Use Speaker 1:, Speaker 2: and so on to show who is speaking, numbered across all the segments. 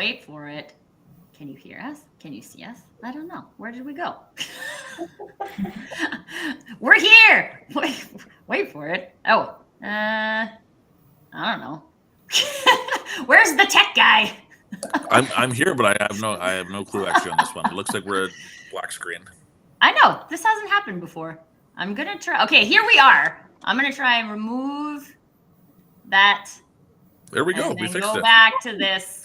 Speaker 1: Wait for it. Can you hear us? Can you see us? I don't know. Where did we go? We're here. Wait for it. Oh, I don't know. Where's the tech guy?
Speaker 2: I'm here, but I have no clue actually on this one. It looks like we're at black screen.
Speaker 1: I know this hasn't happened before. I'm gonna try. Okay, here we are. I'm gonna try and remove that.
Speaker 2: There we go.
Speaker 1: And
Speaker 2: We
Speaker 1: then
Speaker 2: fixed
Speaker 1: go
Speaker 2: it.
Speaker 1: back to this.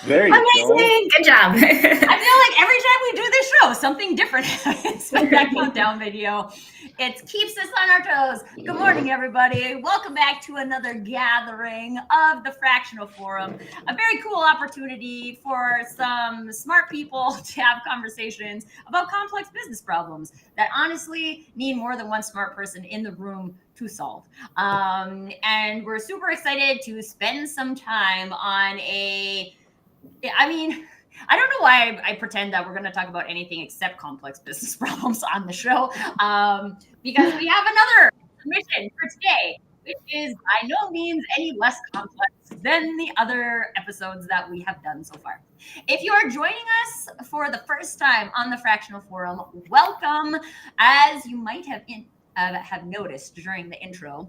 Speaker 3: There you go.
Speaker 4: Amazing. Good job.
Speaker 1: I feel like every time we do this show, something different happens with that countdown video. It keeps us on our toes. Good morning, everybody. Welcome back to another gathering of the Fractional Forum. A very cool opportunity for some smart people to have conversations about complex business problems that honestly need more than one smart person in the room to solve. And we're super excited to spend some time on I don't know why I pretend that we're going to talk about anything except complex business problems on the show, because we have another mission for today, which is by no means any less complex than the other episodes that we have done so far. If you are joining us for the first time on the Fractional Forum, welcome. As you might have noticed during the intro,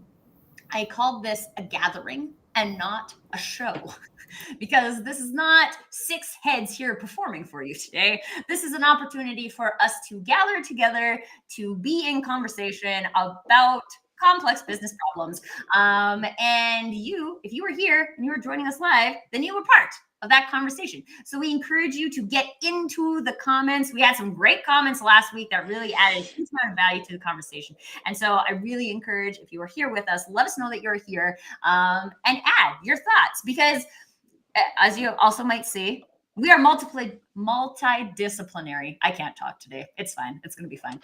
Speaker 1: I called this a gathering and not a show, because this is not 6 heads here performing for you today. This is an opportunity for us to gather together to be in conversation about complex business problems. And if you were here and you were joining us live, then you were part of that conversation. So we encourage you to get into the comments. We had some great comments last week that really added a huge amount of value to the conversation. And so I really encourage, if you are here with us, let us know that you're here, and add your thoughts, because as you also might see, we are multidisciplinary. I can't talk today. It's fine. It's going to be fine.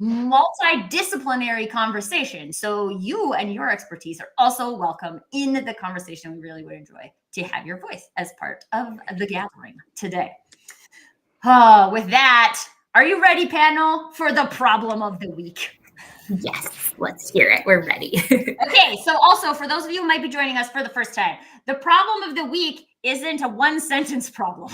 Speaker 1: Multidisciplinary conversation. So you and your expertise are also welcome in the conversation. We really would enjoy to have your voice as part of the gathering today. With that, are you ready, panel, for the problem of the week?
Speaker 4: Yes, let's hear it. We're ready.
Speaker 1: Okay, so also for those of you who might be joining us for the first time, the problem of the week isn't a one-sentence problem.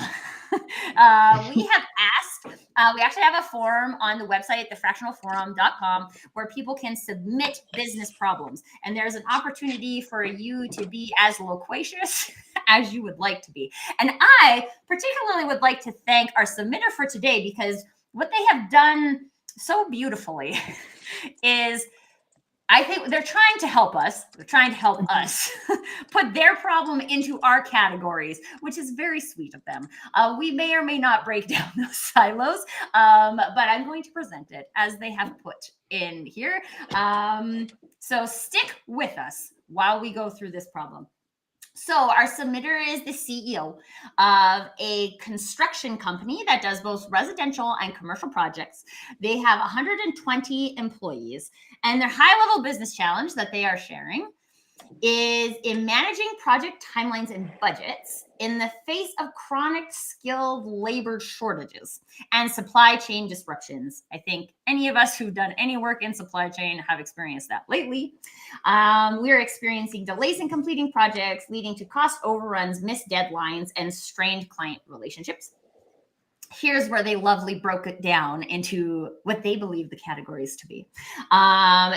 Speaker 1: We have asked, we actually have a forum on the website, thefractionalforum.com, where people can submit business problems. And there's an opportunity for you to be as loquacious as you would like to be. And I particularly would like to thank our submitter for today, because what they have done so beautifully is, I think they're trying to help us. They're trying to help us put their problem into our categories, which is very sweet of them. We may or may not break down those silos, but I'm going to present it as they have put in here. So stick with us while we go through this problem. So our submitter is the CEO of a construction company that does both residential and commercial projects. They have 120 employees, and their high-level business challenge that they are sharing is in managing project timelines and budgets in the face of chronic skilled labor shortages and supply chain disruptions. I think any of us who've done any work in supply chain have experienced that lately. We're experiencing delays in completing projects, leading to cost overruns, missed deadlines, and strained client relationships. Here's where they lovely broke it down into what they believe the categories to be.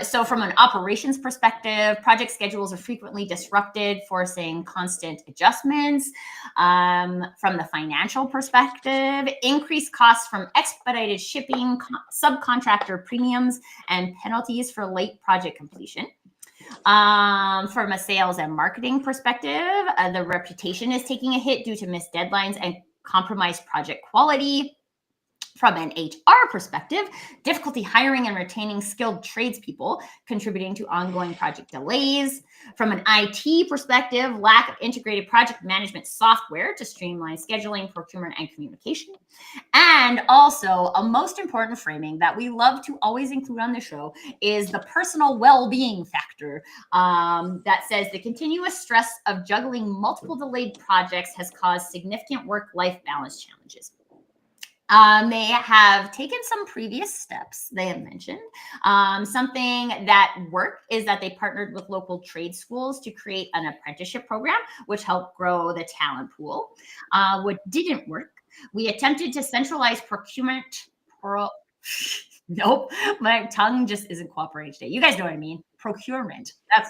Speaker 1: So from an operations perspective, project schedules are frequently disrupted, forcing constant adjustments. From the financial perspective, increased costs from expedited shipping, subcontractor premiums, and penalties for late project completion. From a sales and marketing perspective, the reputation is taking a hit due to missed deadlines and compromised project quality. From an HR perspective, difficulty hiring and retaining skilled tradespeople, contributing to ongoing project delays. From an IT perspective, lack of integrated project management software to streamline scheduling, procurement, and communication. And also, a most important framing that we love to always include on the show is the personal well-being factor, that says the continuous stress of juggling multiple delayed projects has caused significant work-life balance challenges. They have taken some previous steps they have mentioned. Something that worked is that they partnered with local trade schools to create an apprenticeship program, which helped grow the talent pool. What didn't work, we attempted to centralize procurement. Nope, my tongue just isn't cooperating today. You guys know what I mean. Procurement. That's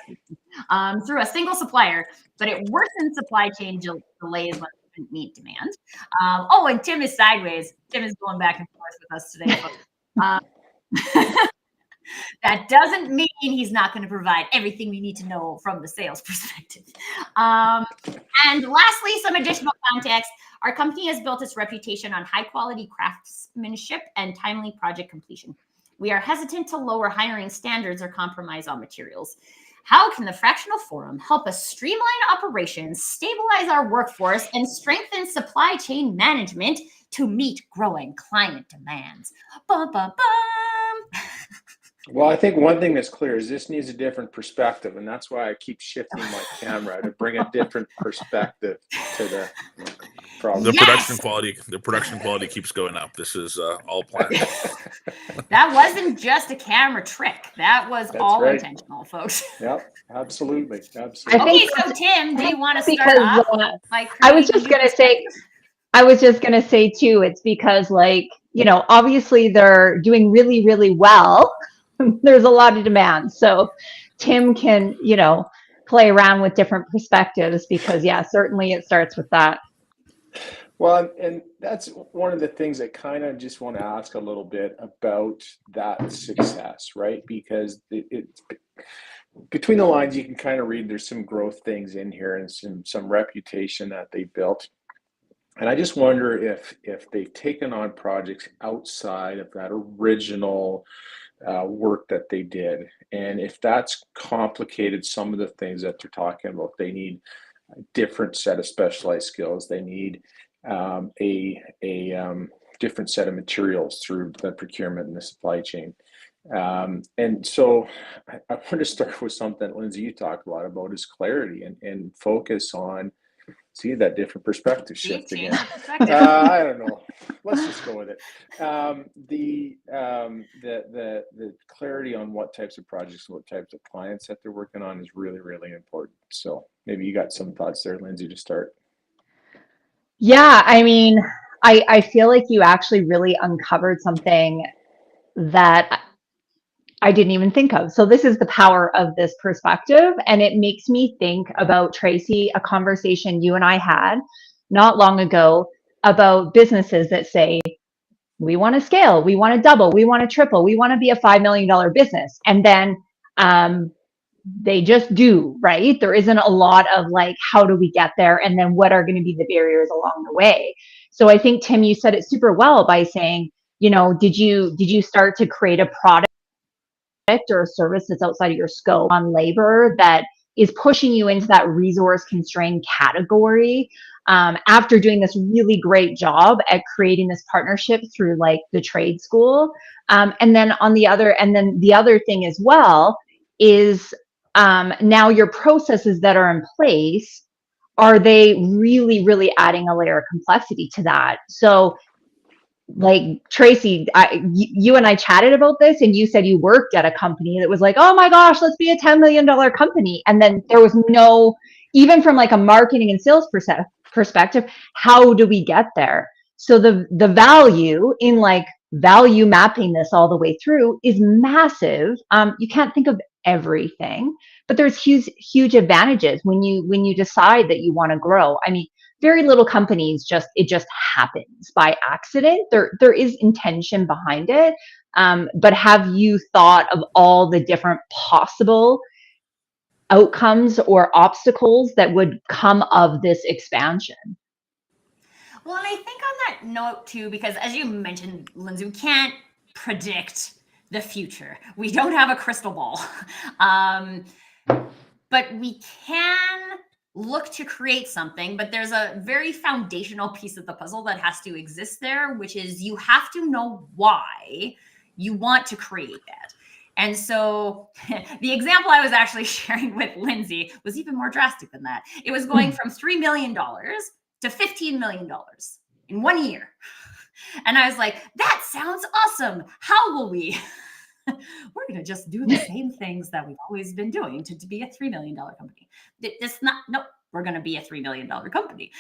Speaker 1: through a single supplier, but it worsened supply chain delays when it didn't meet demand. Oh, and Tim is sideways. Tim is going back and forth with us today. That doesn't mean he's not going to provide everything we need to know from the sales perspective. And lastly, some additional context. Our company has built its reputation on high quality craftsmanship and timely project completion. We are hesitant to lower hiring standards or compromise on materials. How can the Fractional Forum help us streamline operations, stabilize our workforce, and strengthen supply chain management to meet growing client demands? Bum, bum, bum.
Speaker 3: Well, I think one thing that's clear is this needs a different perspective, and that's why I keep shifting my camera to bring a different perspective to the problem.
Speaker 2: The production quality keeps going up. This is all planned.
Speaker 1: That wasn't just a camera trick. That was all
Speaker 3: right.
Speaker 1: Intentional, folks.
Speaker 3: Yep, absolutely.
Speaker 1: Okay, so Tim, do you want to start
Speaker 5: because,
Speaker 1: off by
Speaker 5: I was just going to say too, it's because obviously they're doing really, really well. There's a lot of demand. So Tim can, play around with different perspectives because certainly it starts with that.
Speaker 3: Well, and that's one of the things I kind of just want to ask a little bit about that success, right? Because it's between the lines, you can kind of read there's some growth things in here and some reputation that they built. And I just wonder if they've taken on projects outside of that original work that they did, and if that's complicated some of the things that they're talking about. They need a different set of specialized skills. They need a different set of materials through the procurement and the supply chain. And so I want to start with something, Lindsay, you talked a lot about is clarity and focus on that different perspective shift again. I don't know. Let's just go with it. The clarity on what types of projects and what types of clients that they're working on is really, really important. So maybe you got some thoughts there, Lindsay, to start.
Speaker 5: Yeah, I mean, I feel like you actually really uncovered something that I didn't even think of. So this is the power of this perspective. And it makes me think about, Tracy, a conversation you and I had not long ago about businesses that say, we want to scale, we want to double, we want to triple, we want to be a $5 million business. And then they just do, right? There isn't a lot of how do we get there? And then what are going to be the barriers along the way? So I think, Tim, you said it super well by saying, did you start to create a product or a service that's outside of your scope on labor that is pushing you into that resource constrained category after doing this really great job at creating this partnership through the trade school. And then the other thing as well is now your processes that are in place, are they really, really adding a layer of complexity to that? So Tracy, you and I chatted about this, and you said you worked at a company that was like, oh my gosh, let's be a $10 million company. And then there was no, even from a marketing and sales perspective, how do we get there? So the value in value mapping this all the way through is massive. You can't think of everything, but there's huge advantages when you decide that you want to grow. I mean, very little companies it just happens by accident. There is intention behind it. But have you thought of all the different possible outcomes or obstacles that would come of this expansion?
Speaker 1: Well, and I think on that note too, because as you mentioned, Lindsay, we can't predict the future. We don't have a crystal ball. But we can look to create something, but there's a very foundational piece of the puzzle that has to exist there, which is you have to know why you want to create that. And so the example I was actually sharing with Lindsay was even more drastic than that. It was going from $3 million to $15 million in 1 year. And I was like, that sounds awesome. How will we? We're going to just do the same things that we've always been doing to be a $3 million company. It's not, no, we're going to be a $3 million company,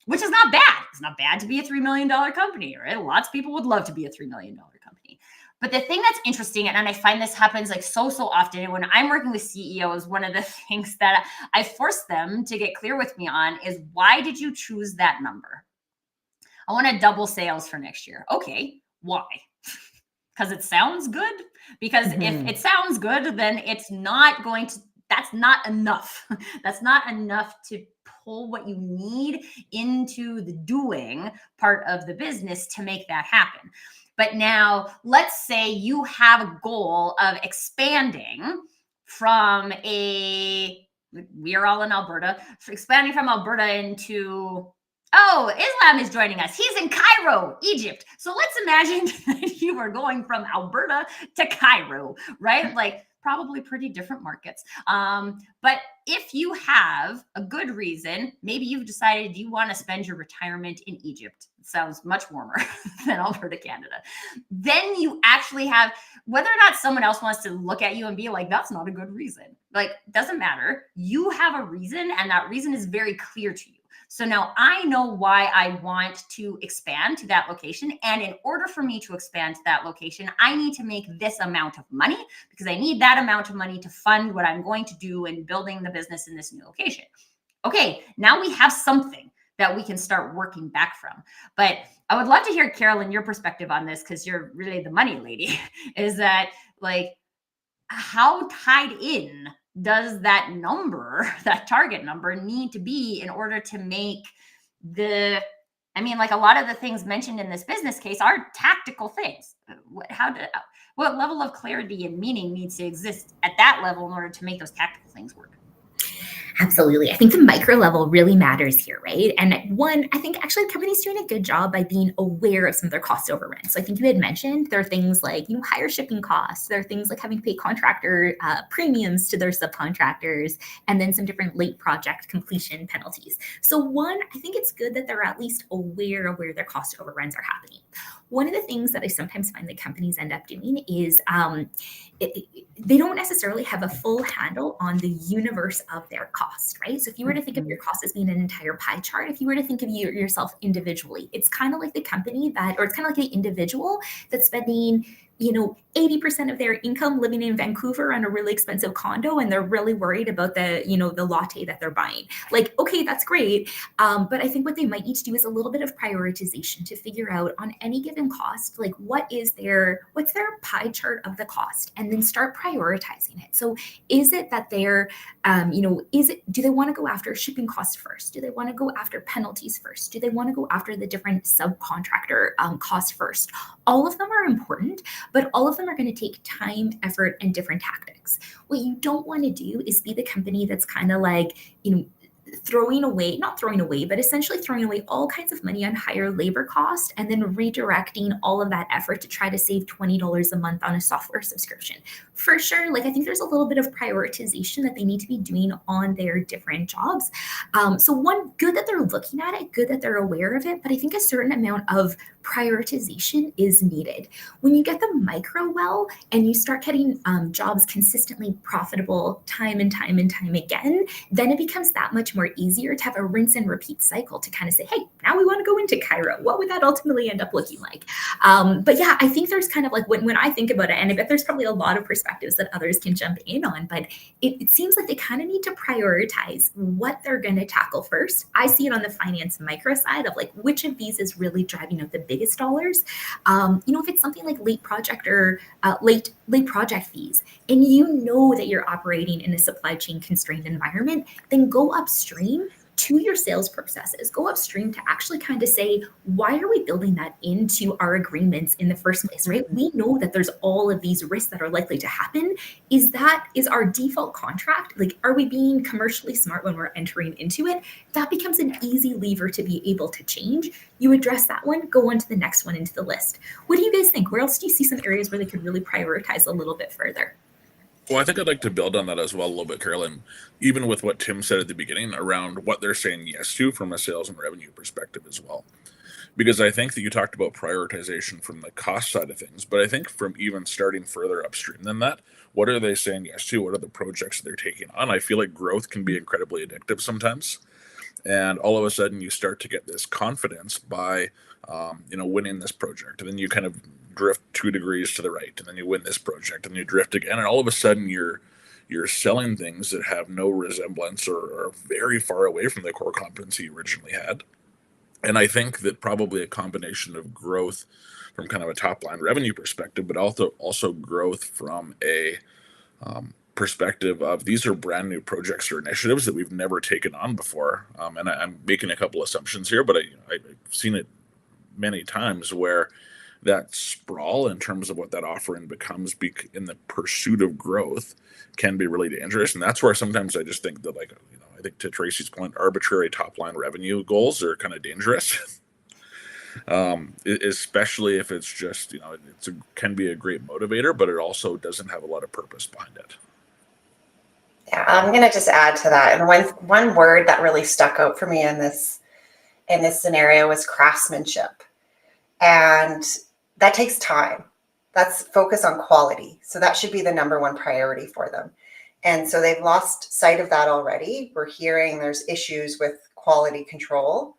Speaker 1: which is not bad. It's not bad to be a $3 million company, right? Lots of people would love to be a $3 million company. But the thing that's interesting, and I find this happens like so often, and when I'm working with CEOs, one of the things that I force them to get clear with me on is, why did you choose that number? I want to double sales for next year. Okay, why? Because it sounds good? Because if it sounds good, then it's not going to, that's not enough. That's not enough to pull what you need into the doing part of the business to make that happen. But now let's say you have a goal of expanding from we're all in Alberta, expanding from Alberta into, oh, Islam is joining us. He's in Cairo, Egypt. So let's imagine that you are going from Alberta to Cairo, right? Like, probably pretty different markets. But if you have a good reason, maybe you've decided you want to spend your retirement in Egypt. It sounds much warmer than Alberta, Canada. Then you actually have, whether or not someone else wants to look at you and be like, that's not a good reason. Like, doesn't matter. You have a reason, and that reason is very clear to you. So now I know why I want to expand to that location. And in order for me to expand to that location, I need to make this amount of money, because I need that amount of money to fund what I'm going to do in building the business in this new location. Okay, now we have something that we can start working back from. But I would love to hear, Carolyn, your perspective on this, because you're really the money lady. Is that, like, how tied in does that number, that target number, need to be in order to make the, I mean, like, a lot of the things mentioned in this business case are tactical things. What level of clarity and meaning needs to exist at that level in order to make those tactical things work?
Speaker 4: Absolutely. I think the micro level really matters here, right? And one, I think actually the company's doing a good job by being aware of some of their cost overruns. So I think you had mentioned there are things like, higher shipping costs. There are things like having to pay contractor premiums to their subcontractors, and then some different late project completion penalties. So one, I think it's good that they're at least aware of where their cost overruns are happening. One of the things that I sometimes find that companies end up doing is they don't necessarily have a full handle on the universe of their cost, right? So if you were to think of your cost as being an entire pie chart, if you were to think of yourself individually, it's kind of like the company that, or it's kind of like the individual that's spending 80% of their income living in Vancouver on a really expensive condo, and they're really worried about the latte that they're buying. Like, okay, that's great. But I think what they might need to do is a little bit of prioritization to figure out on any given cost, like what's their pie chart of the cost, and then start prioritizing it. So is it that they're, do they want to go after shipping costs first? Do they want to go after penalties first? Do they want to go after the different subcontractor costs first? All of them are important, but all of them are going to take time, effort, and different tactics. What you don't want to do is be the company that's kind of like, not throwing away, but essentially throwing away all kinds of money on higher labor cost, and then redirecting all of that effort to try to save $20 a month on a software subscription. For sure, like, I think there's a little bit of prioritization that they need to be doing on their different jobs. So one, good that they're looking at it, good that they're aware of it, but I think a certain amount of prioritization is needed. When you get the micro well and you start getting jobs consistently profitable time and time and time again, then it becomes that much more easier to have a rinse and repeat cycle to kind of say, hey, now we want to go into Cairo. What would that ultimately end up looking like? But yeah, I think there's kind of like, when I think about it, and I bet there's probably a lot of perspectives that others can jump in on, but it seems like they kind of need to prioritize what they're going to tackle first. I see it on the finance micro side of like, which of these is really driving up the biggest dollars. If it's something like late project project fees, and that you're operating in a supply chain constrained environment, then go upstream to your sales processes, go upstream to actually kind of say, why are we building that into our agreements in the first place, right? We know that there's all of these risks that are likely to happen. Is our default contract, like, are we being commercially smart when we're entering into it? That becomes an easy lever to be able to change. You address that one, go on to the next one into the list. What do you guys think? Where else do you see some areas where they could really prioritize a little bit further?
Speaker 2: Well, I think I'd like to build on that as well a little bit, Carolyn, even with what Tim said at the beginning around what they're saying yes to from a sales and revenue perspective as well. Because I think that you talked about prioritization from the cost side of things, but I think from even starting further upstream than that, what are they saying yes to? What are the projects they're taking on? I feel like growth can be incredibly addictive sometimes. And all of a sudden you start to get this confidence by, winning this project. And then you kind of drift 2 degrees to the right, and then you win this project and you drift again. And all of a sudden you're selling things that have no resemblance or are very far away from the core competency you originally had. And I think that probably a combination of growth from kind of a top line revenue perspective, but also growth from a perspective of these are brand new projects or initiatives that we've never taken on before. And I'm making a couple assumptions here, but I've seen it many times where that sprawl in terms of what that offering becomes in the pursuit of growth can be really dangerous. And that's where sometimes I just think that, like, I think to Tracy's point, arbitrary top line revenue goals are kind of dangerous. Especially if it's just, can be a great motivator, but it also doesn't have a lot of purpose behind it.
Speaker 6: Yeah, I'm going to just add to that. And one word that really stuck out for me in this scenario was craftsmanship. And that takes time. That's focus on quality. So that should be the number one priority for them. And so they've lost sight of that already. We're hearing there's issues with quality control.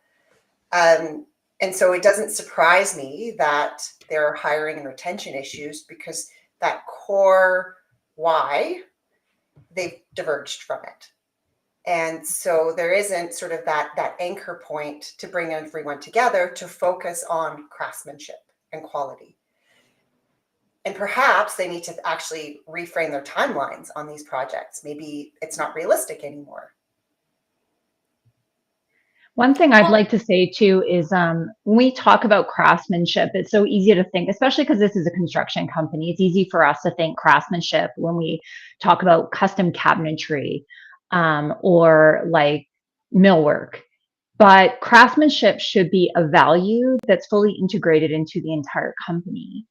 Speaker 6: And so it doesn't surprise me that there are hiring and retention issues, because that core why, they've diverged from it. And so there isn't sort of that anchor point to bring everyone together to focus on craftsmanship and quality. And perhaps they need to actually reframe their timelines on these projects. Maybe it's not realistic anymore.
Speaker 5: One thing I'd like to say too is when we talk about craftsmanship, it's so easy to think, especially because this is a construction company, it's easy for us to think craftsmanship when we talk about custom cabinetry or like millwork. But craftsmanship should be a value that's fully integrated into the entire company.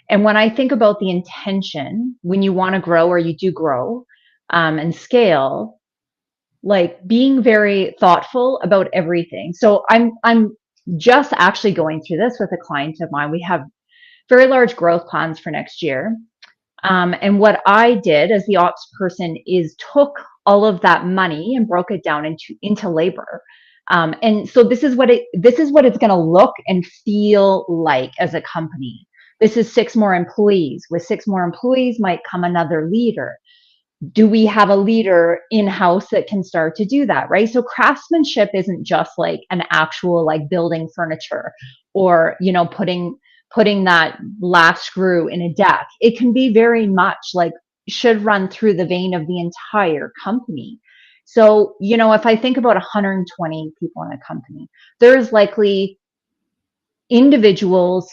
Speaker 5: And when I think about the intention, when you want to grow or you do grow and scale, like being very thoughtful about everything. So I'm just actually going through this with a client of mine. We have very large growth plans for next year. And what I did as the ops person is took all of that money and broke it down into labor. And so this is what it's going to look and feel like as a company. This is 6 more employees. With 6 more employees might come another leader. Do we have a leader in-house that can start to do that, right? So craftsmanship isn't just like an actual like building furniture or, putting that last screw in a deck. It can be very much like should run through the vein of the entire company. So, if I think about 120 people in a company, there's likely individuals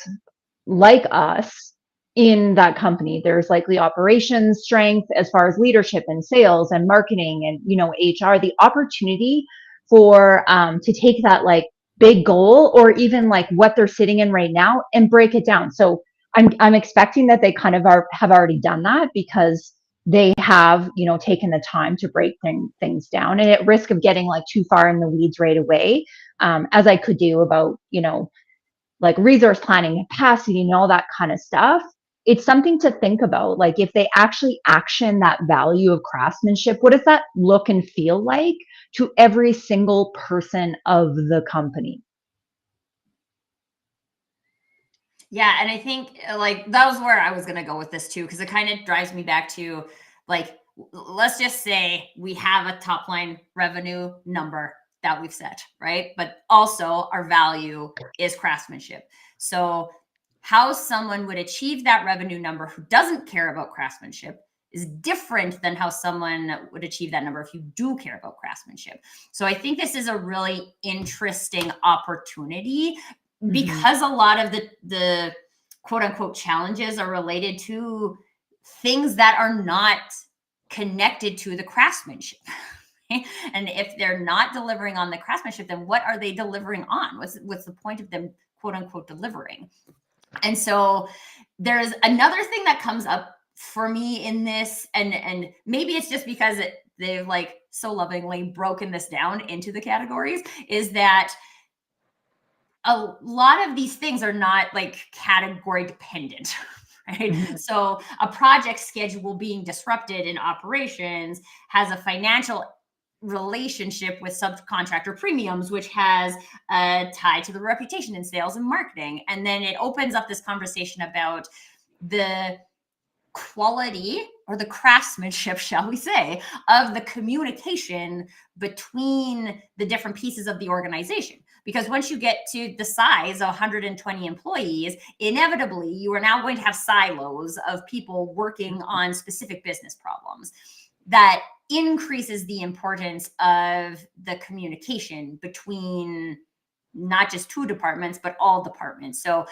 Speaker 5: like us in that company. There's likely operations strength as far as leadership and sales and marketing and HR. The opportunity for to take that like big goal or even like what they're sitting in right now and break it down. So I'm expecting that they kind of have already done that because they have taken the time to break things down, and at risk of getting like too far in the weeds right away, as I could do about like resource planning, capacity, and all that kind of stuff. It's something to think about. Like if they actually action that value of craftsmanship, what does that look and feel like to every single person of the company?
Speaker 1: Yeah, and I think like that was where I was going to go with this too, because it kind of drives me back to like, let's just say we have a top line revenue number that we've set, right? But also our value is craftsmanship. So how someone would achieve that revenue number who doesn't care about craftsmanship is different than how someone would achieve that number if you do care about craftsmanship. So I think this is a really interesting opportunity because a lot of the quote unquote challenges are related to things that are not connected to the craftsmanship. And if they're not delivering on the craftsmanship, then what are they delivering on? What's the point of them quote unquote delivering? And so there's another thing that comes up for me in this, and maybe it's just because they've like so lovingly broken this down into the categories, is that a lot of these things are not like category dependent, right?
Speaker 5: Mhm.
Speaker 1: So a project schedule being disrupted in operations has a financial relationship with subcontractor premiums, which has a tie to the reputation in sales and marketing. And then it opens up this conversation about the quality or the craftsmanship, shall we say, of the communication between the different pieces of the organization. Because once you get to the size of 120 employees, inevitably you are now going to have silos of people working on specific business problems. That increases the importance of the communication between not just two departments, but all departments. So,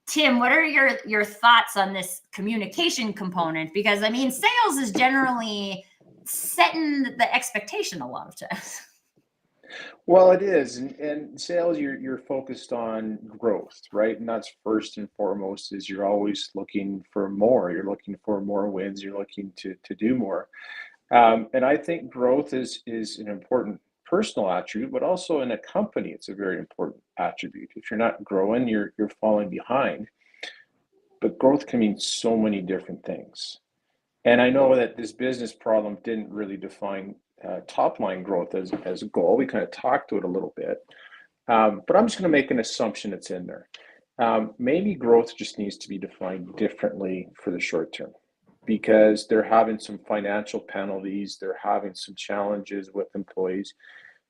Speaker 1: Tim, what are your thoughts on this communication component? Because I mean, sales is generally setting the expectation a lot of times.
Speaker 3: Well, it is, and sales, you're focused on growth, right? And that's first and foremost. Is you're always looking for more. You're looking for more wins. You're looking to do more. And I think growth is an important personal attribute, but also in a company, it's a very important attribute. If you're not growing, you're falling behind. But growth can mean so many different things. And I know that this business problem didn't really define top line growth as a goal. We kind of talked to it a little bit, but I'm just going to make an assumption it's in there. Maybe growth just needs to be defined differently for the short term because they're having some financial penalties, they're having some challenges with employees.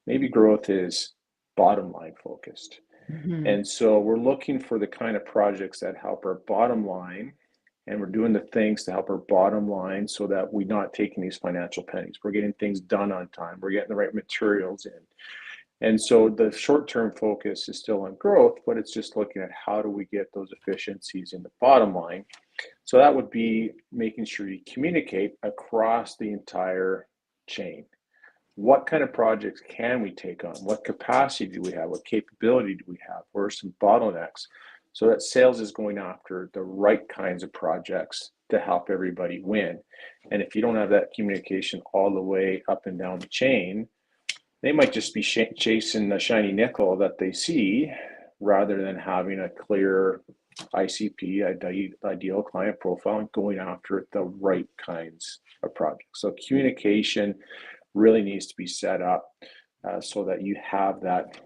Speaker 3: Maybe growth is bottom line focused.
Speaker 5: Mhm.
Speaker 3: And so we're looking for the kind of projects that help our bottom line, and we're doing the things to help our bottom line so that we're not taking these financial pennies. We're getting things done on time. We're getting the right materials in. And so the short-term focus is still on growth, but it's just looking at how do we get those efficiencies in the bottom line. So that would be making sure you communicate across the entire chain. What kind of projects can we take on? What capacity do we have? What capability do we have? Where are some bottlenecks? So that sales is going after the right kinds of projects to help everybody win. And if you don't have that communication all the way up and down the chain, they might just be chasing the shiny nickel that they see rather than having a clear ICP, ideal client profile, and going after the right kinds of projects. So communication really needs to be set up so that you have that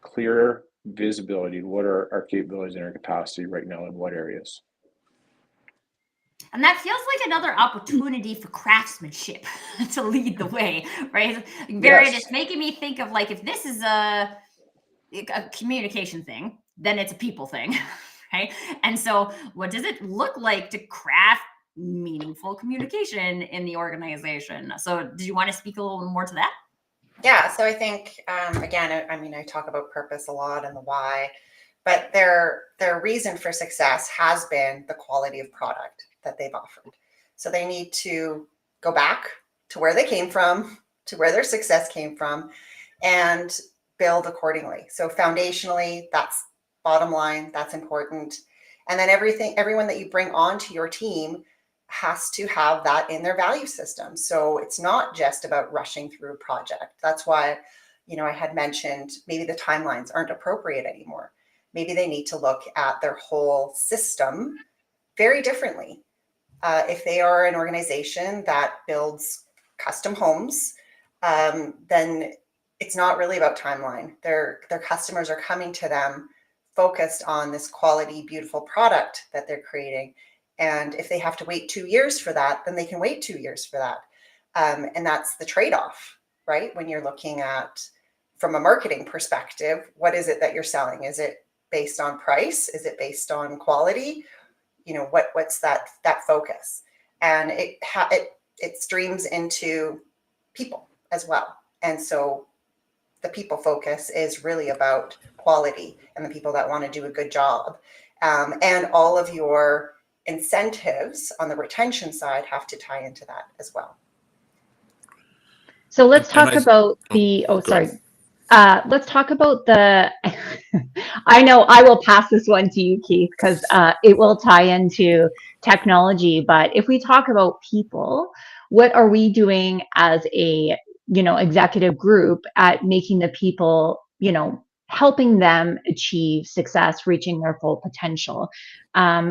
Speaker 3: clear visibility. What are our capabilities and our capacity right now in what areas?
Speaker 1: And that feels like another opportunity for craftsmanship to lead the way, right? Barry,
Speaker 3: Yes.
Speaker 1: it's making me think of like if this is a communication thing, then it's a people thing, right? And so, what does it look like to craft meaningful communication in the organization? So, did you want to speak a little more to that?
Speaker 6: Yeah, so I think again, I mean, I talk about purpose a lot and the why, but their reason for success has been the quality of product that they've offered. So they need to go back to where they came from, to where their success came from, and build accordingly. So foundationally, that's bottom line, that's important. And then everyone that you bring onto your team has to have that in their value system. So it's not just about rushing through a project. That's why, I had mentioned maybe the timelines aren't appropriate anymore. Maybe they need to look at their whole system very differently. If they are an organization that builds custom homes, then it's not really about timeline. Their customers are coming to them focused on this quality, beautiful product that they're creating. And if they have to wait 2 years for that, then they can wait 2 years for that. And that's the trade-off, right? When you're looking at, from a marketing perspective, what is it that you're selling? Is it based on price? Is it based on quality? What's that focus? And it streams into people as well. And so the people focus is really about quality and the people that want to do a good job. And all of your incentives on the retention side have to tie into that as well.
Speaker 5: So let's talk
Speaker 2: And
Speaker 5: about
Speaker 2: go
Speaker 5: sorry.
Speaker 2: ahead.
Speaker 5: Let's talk about I know I will pass this one to you, Keith, because it will tie into technology. But if we talk about people, what are we doing as a, executive group at making the people, helping them achieve success, reaching their full potential.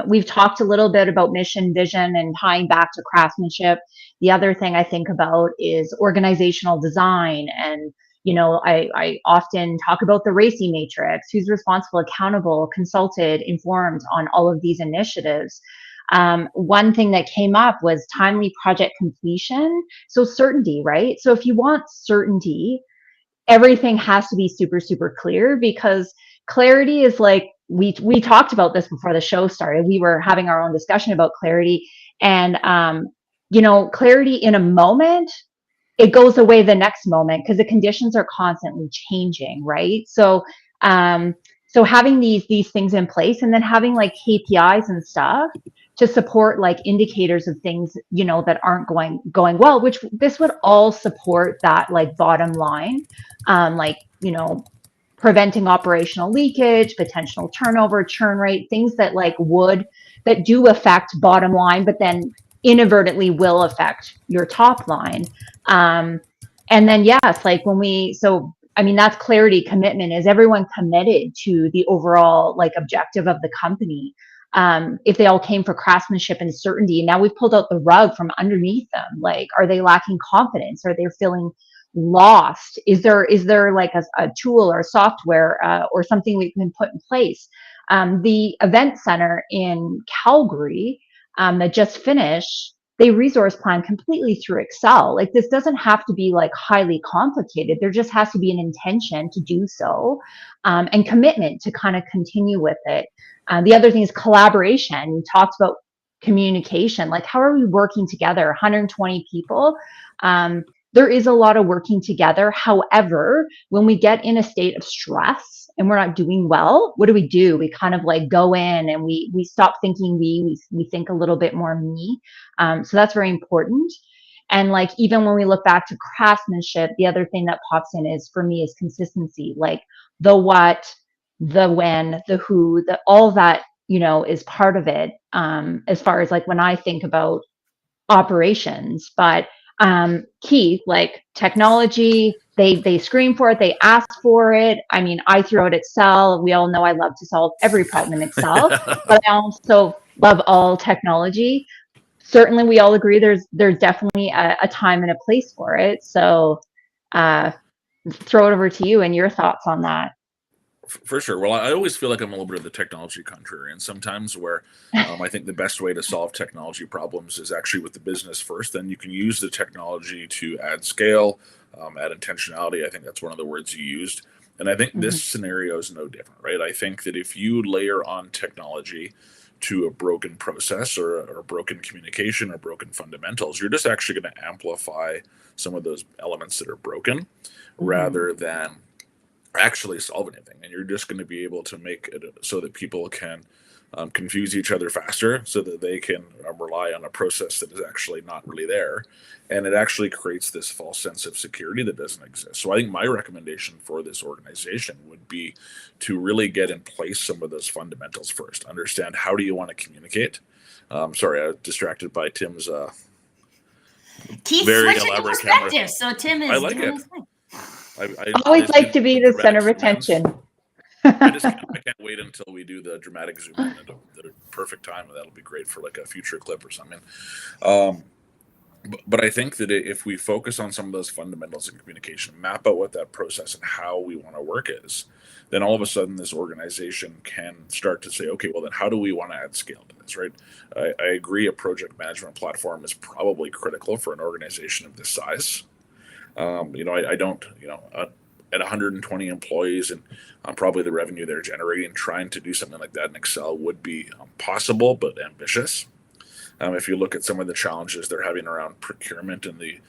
Speaker 5: We've talked a little bit about mission, vision, and tying back to craftsmanship. The other thing I think about is organizational design. And, I often talk about the RACI matrix: who's responsible, accountable, consulted, informed on all of these initiatives. One thing that came up was timely project completion. So certainty, right? So if you want certainty, everything has to be super, super clear, because clarity is like, we talked about this before the show started. We were having our own discussion about clarity, and clarity in a moment, it goes away the next moment because the conditions are constantly changing, right? So having these things in place, and then having like KPIs and stuff to support like indicators of things that aren't going well, which this would all support that like bottom line, preventing operational leakage, potential turnover, churn rate, things that that do affect bottom line, but then inadvertently will affect your top line. And then yes, like that's clarity. Commitment. Is everyone committed to the overall like objective of the company? If they all came for craftsmanship and certainty, and now we've pulled out the rug from underneath them, like, are they lacking confidence? Are they feeling lost? Is there like a tool or software or something we can put in place? The event center in Calgary that just finished, they resource plan completely through Excel. Like, this doesn't have to be like highly complicated. There just has to be an intention to do so, and commitment to kind of continue with it. The other thing is collaboration. We talked about communication. Like, how are we working together? 120 people. There is a lot of working together. However, when we get in a state of stress and we're not doing well, what do? We kind of like go in and we stop thinking we think a little bit more me. So that's very important. And like, even when we look back to craftsmanship, the other thing that pops in is, for me, is consistency. Like the what, the when, the who, all that, is part of it. As far as like when I think about operations, but key, like technology, they scream for it, they ask for it. I mean, I throw out Excel. We all know I love to solve every problem in Excel, but I also love all technology. Certainly, we all agree there's definitely a time and a place for it. So throw it over to you and your thoughts on that.
Speaker 2: For sure. Well, I always feel like I'm a little bit of the technology contrarian sometimes, where I think the best way to solve technology problems is actually with the business first. Then you can use the technology to add scale, add intentionality. I think that's one of the words you used. And I think this scenario is no different, right? I think that if you layer on technology to a broken process or a broken communication or broken fundamentals, you're just actually going to amplify some of those elements that are broken rather than actually solve anything. And you're just going to be able to make it so that people can confuse each other faster, so that they can rely on a process that is actually not really there. And it actually creates this false sense of security that doesn't exist. So I think my recommendation for this organization would be to really get in place some of those fundamentals first. Understand, how do you want to communicate? Sorry, I was distracted by Tim's
Speaker 1: Keith
Speaker 2: very
Speaker 1: switching
Speaker 2: elaborate camera.
Speaker 1: perspective. So Tim is
Speaker 2: I like
Speaker 1: doing
Speaker 2: it.
Speaker 1: his thing.
Speaker 2: I
Speaker 5: always like to be the center of attention.
Speaker 2: I can't wait until we do the dramatic zoom in at the perfect time. That'll be great for like a future clip or something. But I think that if we focus on some of those fundamentals in communication, map out what that process and how we want to work is, then all of a sudden this organization can start to say, okay, well then how do we want to add scale to this, right? I agree, a project management platform is probably critical for an organization of this size. I don't, at 120 employees and probably the revenue they're generating, trying to do something like that in Excel would be possible, but ambitious. If you look at some of the challenges they're having around procurement and the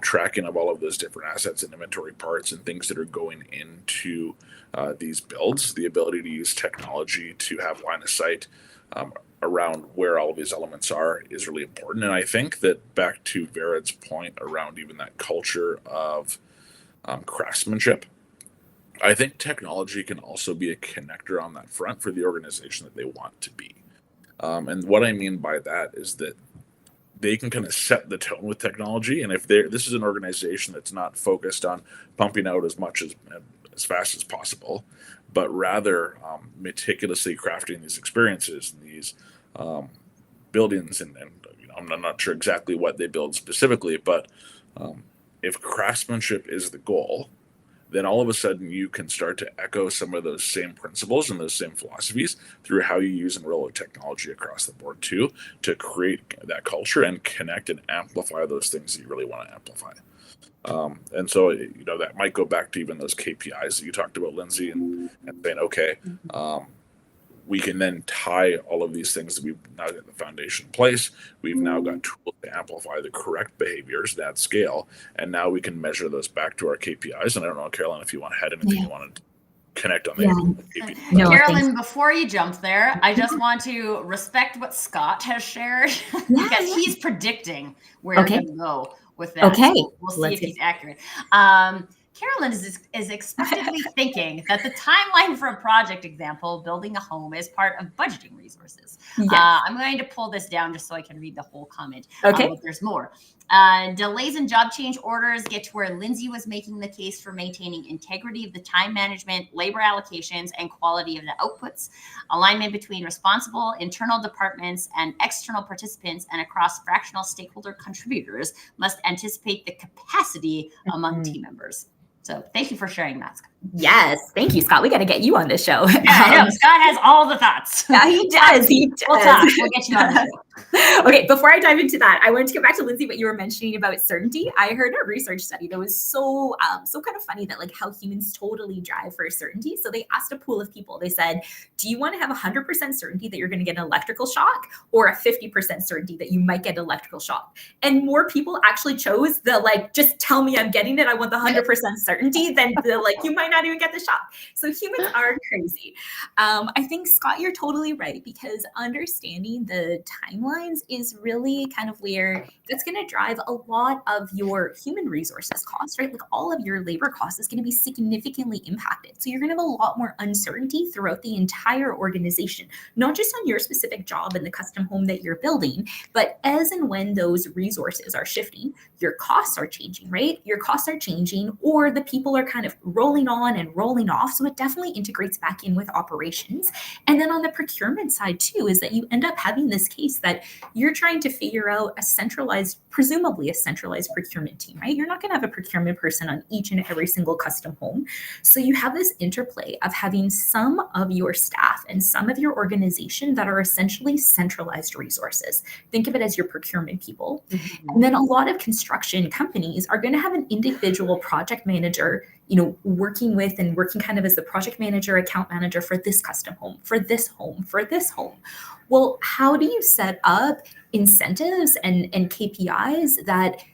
Speaker 2: tracking of all of those different assets and inventory parts and things that are going into these builds, the ability to use technology to have line of sight around where all of these elements are is really important. And I think that, back to Vered's point around even that culture of craftsmanship, I think technology can also be a connector on that front for the organization that they want to be. And what I mean by that is that they can kind of set the tone with technology. And if this is an organization that's not focused on pumping out as much as as fast as possible, but rather meticulously crafting these experiences and these buildings. And I'm not sure exactly what they build specifically, but if craftsmanship is the goal, then all of a sudden you can start to echo some of those same principles and those same philosophies through how you use and roll out technology across the board too, to create that culture and connect and amplify those things that you really want to amplify. And so, that might go back to even those KPIs that you talked about, Lindsay, and saying, okay, we can then tie all of these things that we've now got the foundation in place. We've now got tools to amplify the correct behaviors at scale. And now we can measure those back to our KPIs. And I don't know, Carolyn, if you want to head anything you want to connect on the KPIs.
Speaker 4: No,
Speaker 1: Carolyn, before you jump there, I just want to respect what Scott has shared because he's predicting where we're going to go with that.
Speaker 4: Okay.
Speaker 1: So we'll see if he's accurate. Carolyn is expectedly thinking that the timeline for a project example, building a home, is part of budgeting resources.
Speaker 4: Yes.
Speaker 1: I'm going to pull this down just so I can read the whole comment.
Speaker 4: Okay.
Speaker 1: But there's more. Delays in job change orders get to where Lindsay was making the case for maintaining integrity of the time management, labor allocations, and quality of the outputs. Alignment between responsible internal departments and external participants and across fractional stakeholder contributors must anticipate the capacity among team members. So thank you for sharing that, Scott.
Speaker 4: Yes, thank you, Scott. We got to get you on this show.
Speaker 1: Yeah, I know. Scott has all the thoughts.
Speaker 4: Yeah, he does. He does.
Speaker 1: We'll talk. We'll get you on the show.
Speaker 4: Okay, before I dive into that, I wanted to get back to Lindsay, what you were mentioning about certainty. I heard a research study that was so kind of funny, that like how humans totally drive for certainty. So they asked a pool of people. They said, do you want to have 100% certainty that you're going to get an electrical shock, or a 50% certainty that you might get an electrical shock? And more people actually chose the like, just tell me I'm getting it. I want the 100% certainty than the like, you might not even get the shock. So humans are crazy. I think, Scott, you're totally right, because understanding the timelines is really kind of where that's going to drive a lot of your human resources costs, right? Like all of your labor costs is going to be significantly impacted. So you're going to have a lot more uncertainty throughout the entire organization, not just on your specific job in the custom home that you're building, but as and when those resources are shifting, your costs are changing, right? Your costs are changing, or the people are kind of rolling on and rolling off. So it definitely integrates back in with operations. And then on the procurement side too, is that you end up having this case that you're trying to figure out presumably a centralized procurement team, right? You're not going to have a procurement person on each and every single custom home. So you have this interplay of having some of your staff and some of your organization that are essentially centralized resources. Think of it as your procurement people. Mm-hmm. And then a lot of construction companies are going to have an individual project manager, working kind of as the project manager, account manager for this custom home, for this home, for this home. Well, how do you set up incentives and KPIs that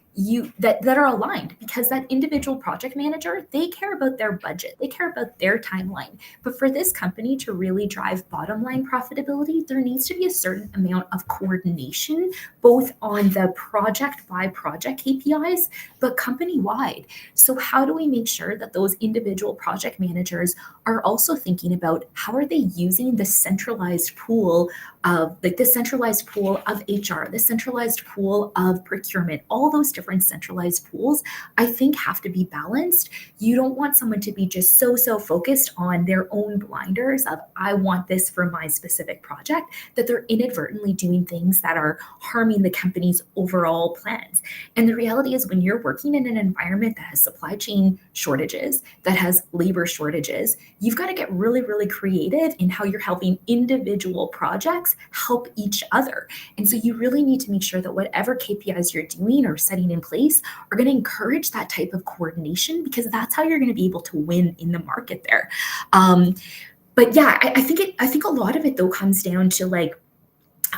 Speaker 4: are aligned? Because that individual project manager, they care about their budget, they care about their timeline. But for this company to really drive bottom line profitability, there needs to be a certain amount of coordination, both on the project by project KPIs, but company wide. So how do we make sure that those individual project managers are also thinking about how are they using the centralized pool of the centralized pool of HR, the centralized pool of procurement, all those different centralized pools, I think have to be balanced. You don't want someone to be just so focused on their own blinders of, I want this for my specific project, that they're inadvertently doing things that are harming the company's overall plans. And the reality is, when you're working in an environment that has supply chain shortages, that has labor shortages, you've got to get really, really creative in how you're helping individual projects help each other. And so you really need to make sure that whatever KPIs you're doing or setting in place are going to encourage that type of coordination, because that's how you're going to be able to win in the market there. But yeah, I think a lot of it though comes down to like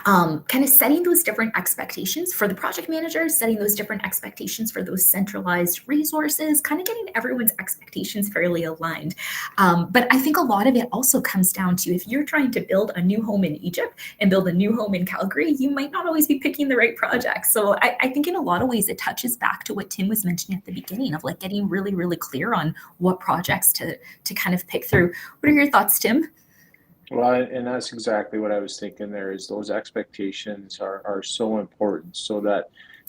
Speaker 4: kind of setting those different expectations for the project managers, setting those different expectations for those centralized resources, kind of getting everyone's expectations fairly aligned. But I think a lot of it also comes down to, if you're trying to build a new home in Egypt and build a new home in Calgary, you might not always be picking the right projects. So I think in a lot of ways it touches back to what Tim was mentioning at the beginning of like getting really, really clear on what projects to kind of pick through. What are your thoughts, Tim?
Speaker 3: Well, and that's exactly what I was thinking there, is those expectations are so important, so that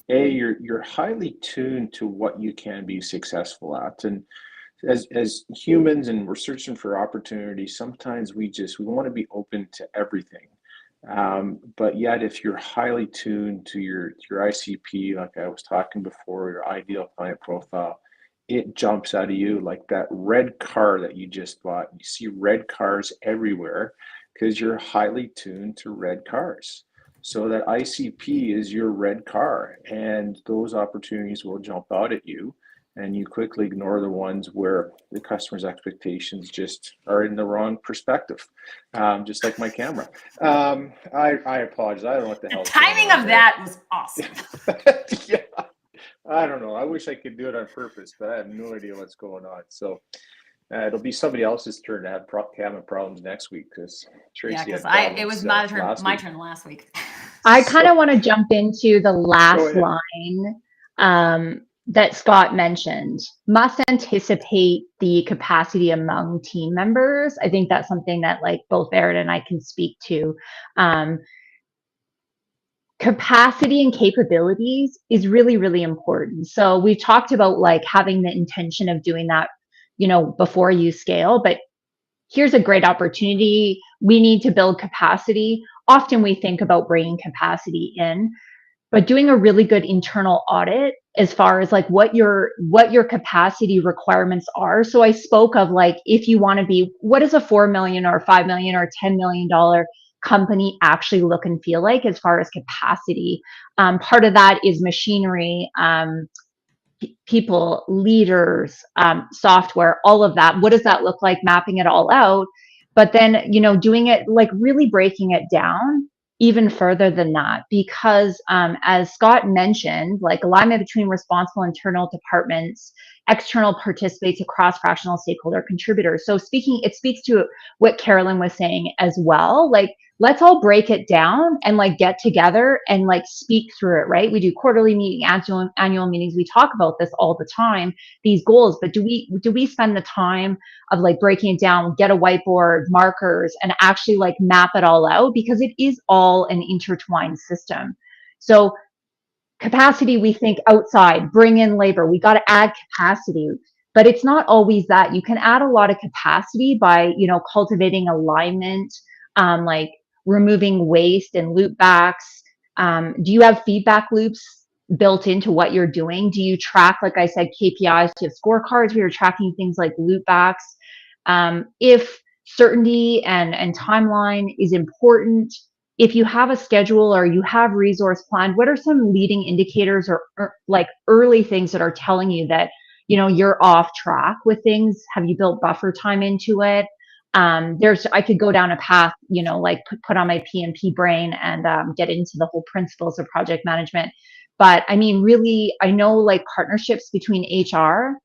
Speaker 3: you're highly tuned to what you can be successful at. And as humans, and we're searching for opportunities, sometimes we want to be open to everything. But yet, if you're highly tuned to your ICP, like I was talking before, your ideal client profile, it jumps out of you like that red car that you just bought. You see red cars everywhere because you're highly tuned to red cars. So that ICP is your red car, and those opportunities will jump out at you, and you quickly ignore the ones where the customer's expectations just are in the wrong perspective. Just like my camera. I apologize. I don't know what the
Speaker 1: The
Speaker 3: hell.
Speaker 1: timing of that was awesome.
Speaker 3: Yeah. I don't know. I wish I could do it on purpose, but I have no idea what's going on. So it'll be somebody else's turn to have camera problems next week, because Tracy had problems.
Speaker 1: It was my
Speaker 3: last
Speaker 1: turn last week.
Speaker 5: I kind of want to jump into the last line that Scott mentioned. Must anticipate the capacity among team members. I think that's something that like both Barrett and I can speak to. Capacity and capabilities is really, really important. So we talked about like having the intention of doing that, you know, before you scale, but here's a great opportunity. We need to build capacity. Often we think about bringing capacity in, but doing a really good internal audit as far as like what your capacity requirements are. So I spoke of like, if you want to be, what does a $4 million or $5 million or $10 million company actually look and feel like as far as capacity? Part of that is machinery, people, leaders, software, all of that. What does that look like? Mapping it all out. But then, you know, doing it like really breaking it down even further than that, because as Scott mentioned, like alignment between responsible internal departments, external participates across fractional stakeholder contributors. So it speaks to what Carolyn was saying as well. Like, let's all break it down and like get together and like speak through it, right? We do quarterly meeting, annual meetings. We talk about this all the time, these goals, but do we spend the time of like breaking it down, get a whiteboard, markers, and actually like map it all out? Because it is all an intertwined system. So capacity, we think outside, bring in labor, we got to add capacity, but it's not always that. You can add a lot of capacity by, you know, cultivating alignment, like removing waste and loop backs. Do you have feedback loops built into what you're doing? Do you track, like I said, KPIs? Do you have scorecards where you're tracking things like loop backs? If certainty and timeline is important, if you have a schedule or you have resource planned, what are some leading indicators or like early things that are telling you that, you know, you're off track with things? Have you built buffer time into it? I could go down a path, you know, like put on my PMP brain and get into the whole principles of project management. But I mean, really, I know like partnerships between HR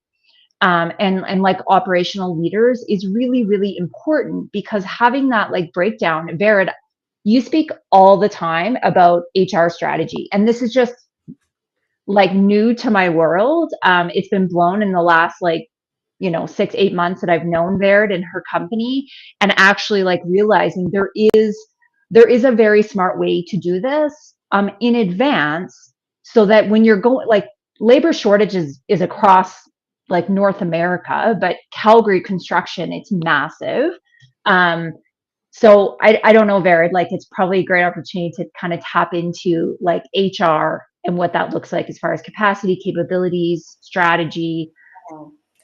Speaker 5: and like operational leaders is really, really important, because having that like breakdown. Barrett, you speak all the time about HR strategy, and this is just like new to my world. It's been blown in the last like, you know, 6-8 months that I've known Barrett and her company, and actually like realizing there is a very smart way to do this in advance, so that when you're going, like, labor shortages is across like North America, but Calgary construction, it's massive. So I don't know, Barrett, like it's probably a great opportunity to kind of tap into like HR and what that looks like as far as capacity, capabilities, strategy.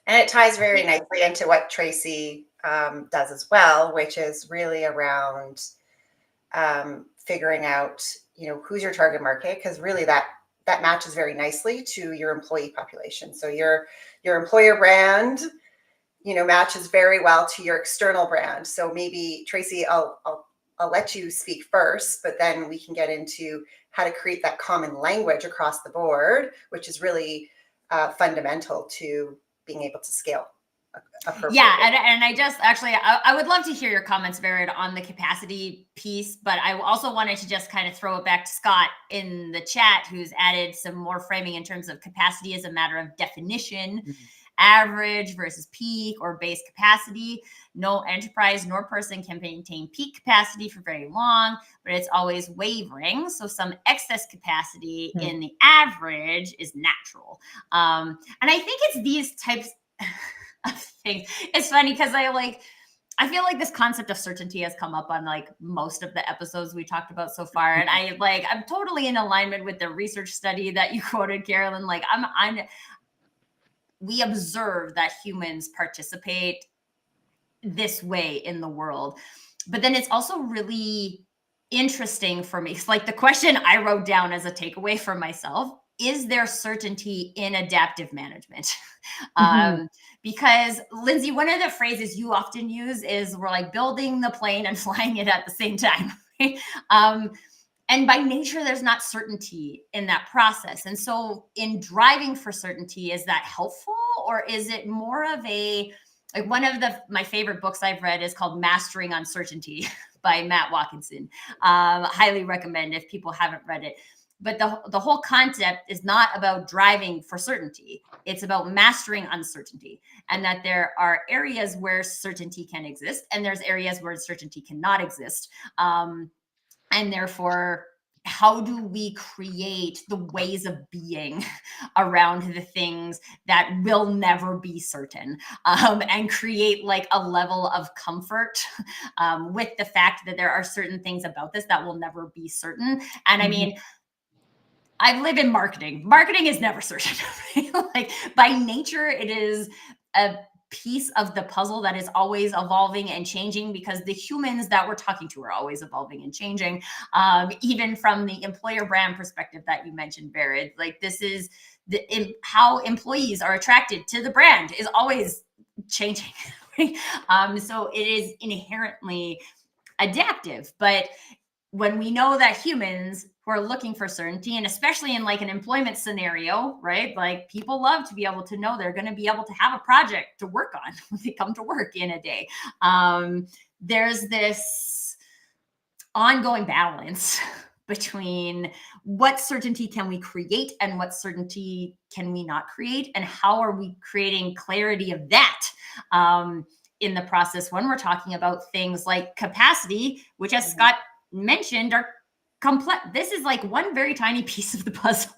Speaker 6: And it ties very nicely into what Tracy does as well, which is really around figuring out, you know, who's your target market, because really that matches very nicely to your employee population. So your employer brand, you know, matches very well to your external brand. So maybe Tracy, I'll let you speak first, but then we can get into how to create that common language across the board, which is really fundamental to being able to scale appropriately.
Speaker 1: Yeah, and I just actually, I would love to hear your comments, Barrett, on the capacity piece, but I also wanted to just kind of throw it back to Scott in the chat, who's added some more framing in terms of capacity as a matter of definition, average versus peak or base capacity. No enterprise nor person can maintain peak capacity for very long, but it's always wavering. So some excess capacity in the average is natural. And I think it's these types... things. It's funny because I feel like this concept of certainty has come up on like most of the episodes we talked about so far. And I'm totally in alignment with the research study that you quoted, Carolyn. Like we observe that humans participate this way in the world. But then it's also really interesting for me. It's like the question I wrote down as a takeaway for myself: is there certainty in adaptive management? Because Lindsay, one of the phrases you often use is we're like building the plane and flying it at the same time. Right? And by nature, there's not certainty in that process. And so in driving for certainty, is that helpful, or is it more of a, like one of my favorite books I've read is called Mastering Uncertainty by Matt Watkinson. Highly recommend if people haven't read it. But the whole concept is not about driving for certainty. It's about mastering uncertainty, and that there are areas where certainty can exist and there's areas where certainty cannot exist. And therefore, how do we create the ways of being around the things that will never be certain, and create like a level of comfort with the fact that there are certain things about this that will never be certain. And I mean, I live in marketing. Marketing is never certain. Right? Like by nature, it is a piece of the puzzle that is always evolving and changing, because the humans that we're talking to are always evolving and changing. Even from the employer brand perspective that you mentioned, Baird, like this is how employees are attracted to the brand is always changing. Right? So it is inherently adaptive. But when we know that humans who are looking for certainty, and especially in like an employment scenario, right? Like people love to be able to know they're going to be able to have a project to work on when they come to work in a day. There's this ongoing balance between what certainty can we create and what certainty can we not create, and how are we creating clarity of that in the process when we're talking about things like capacity, which, as Scott mentioned, are complex. This is like one very tiny piece of the puzzle,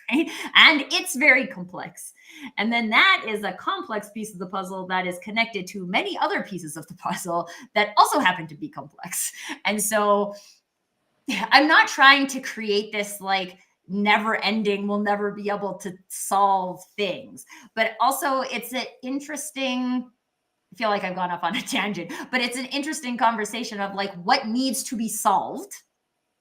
Speaker 1: right? And it's very complex. And then that is a complex piece of the puzzle that is connected to many other pieces of the puzzle that also happen to be complex. And so I'm not trying to create this like never ending, we'll never be able to solve things, but also it's an interesting, I feel like I've gone off on a tangent, but it's an interesting conversation of like what needs to be solved.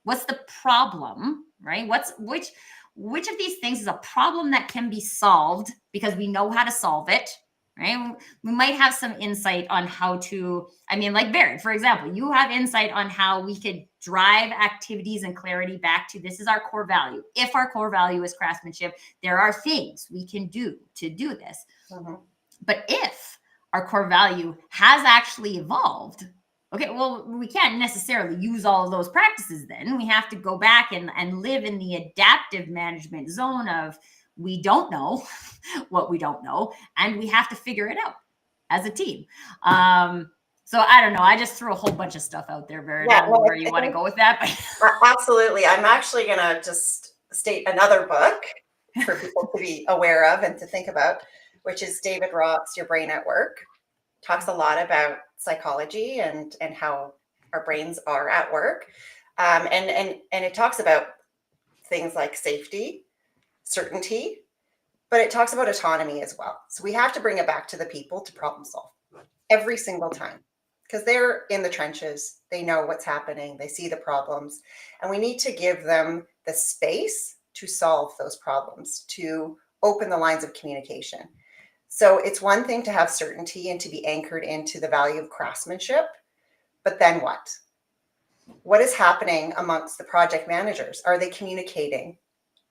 Speaker 1: What's the problem, right? Which of these things is a problem that can be solved because we know how to solve it, right? We might have some insight on how to, I mean, like Baird, for example, you have insight on how we could drive activities and clarity back to this is our core value. If our core value is craftsmanship, there are things we can do to do this. But if our core value has actually evolved, okay, well, we can't necessarily use all of those practices then. We have to go back and live in the adaptive management zone of we don't know what we don't know, and we have to figure it out as a team. So I don't know. I just threw a whole bunch of stuff out there, Baird. I don't know where you want to go with that. But
Speaker 6: absolutely. I'm actually going to just state another book for people to be aware of and to think about, which is David Roth's Your Brain at Work. Talks a lot about psychology and how our brains are at work. And it talks about things like safety, certainty, but it talks about autonomy as well. So we have to bring it back to the people to problem solve every single time, because they're in the trenches. They know what's happening. They see the problems, and we need to give them the space to solve those problems, to open the lines of communication. So it's one thing to have certainty and to be anchored into the value of craftsmanship, but then what? What is happening amongst the project managers? Are they communicating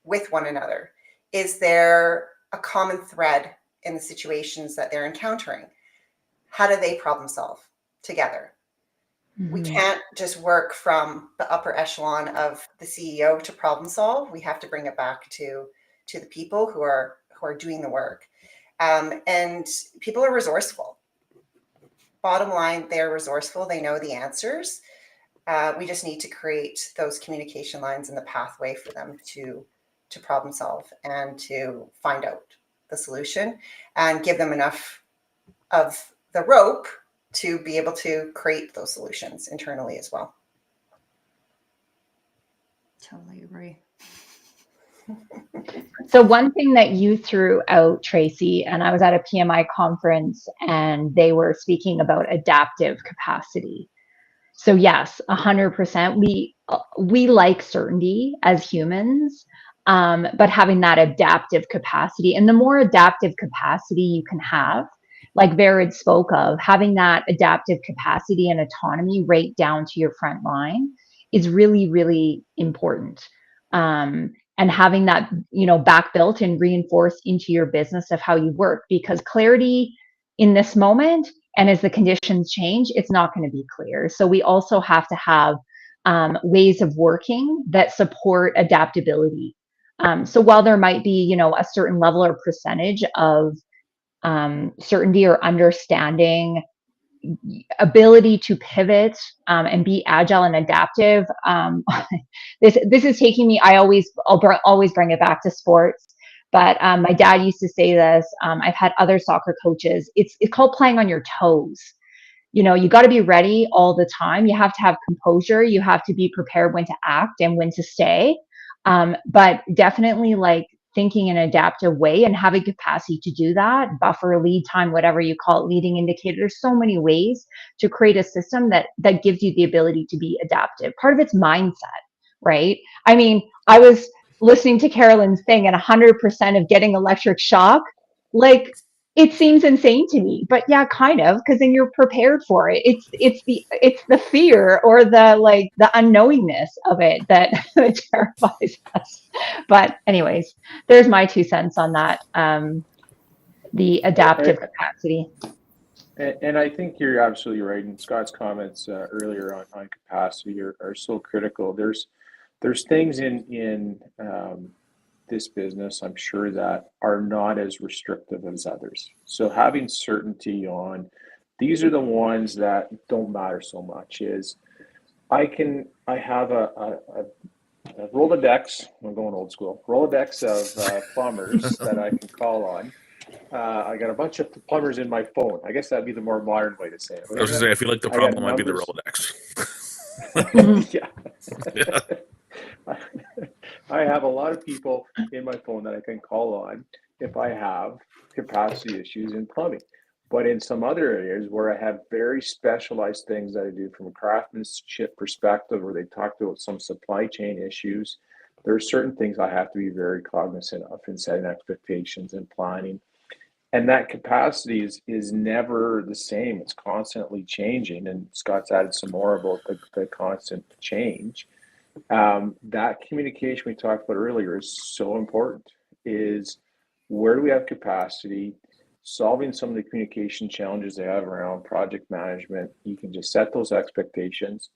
Speaker 6: with one another? Is there a common thread in the situations that they're encountering? How do they problem solve together? We can't just work from the upper echelon of the CEO to problem solve. We have to bring it back to the people who are doing the work. And people are resourceful. Bottom line, they're resourceful. They know the answers. We just need to create those communication lines and the pathway for them to problem solve and to find out the solution, and give them enough of the rope to be able to create those solutions internally as well.
Speaker 1: Totally agree.
Speaker 5: So one thing that you threw out, Tracy, and I was at a PMI conference and they were speaking about adaptive capacity. So yes, 100%. We like certainty as humans, but having that adaptive capacity, and the more adaptive capacity you can have, like Vered spoke of, having that adaptive capacity and autonomy right down to your front line is really, really important. And having that, back built and reinforced into your business of how you work, because clarity in this moment and as the conditions change, it's not going to be clear. So we also have to have ways of working that support adaptability. So while there might be, a certain level or percentage of certainty or understanding, ability to pivot and be agile and adaptive. This is taking me. I'll always bring it back to sports. But my dad used to say this. I've had other soccer coaches. It's called playing on your toes. You got to be ready all the time. You have to have composure. You have to be prepared when to act and when to stay. But definitely like thinking in an adaptive way and having capacity to do that, buffer, lead time, whatever you call it, leading indicator. There's so many ways to create a system that gives you the ability to be adaptive. Part of it's mindset, right? I mean, I was listening to Carolyn's thing and 100% of getting electric shock, like it seems insane to me, but yeah, kind of, because then you're prepared for it. It's the fear or the unknowingness of it that terrifies us. But anyways, there's my 2 cents on that. The adaptive capacity.
Speaker 3: And I think you're absolutely right. And Scott's comments earlier on capacity are so critical. There's things in this business, I'm sure, that are not as restrictive as others. So having certainty on these are the ones that don't matter so much is I have a Rolodex. I'm going old school. Rolodex of plumbers that I can call on. I got a bunch of plumbers in my phone. I guess that'd be the more modern way to say it.
Speaker 2: I was gonna say, I feel like the problem might be the Rolodex.
Speaker 3: Yeah. I have a lot of people in my phone that I can call on if I have capacity issues in plumbing. But in some other areas where I have very specialized things that I do from a craftsmanship perspective, where they talk about some supply chain issues, there are certain things I have to be very cognizant of in setting expectations and planning. And that capacity is never the same. It's constantly changing. And Scott's added some more about the constant change. That communication we talked about earlier is so important. Is where do we have capacity? Solving some of the communication challenges they have around project management. You can just set those expectations.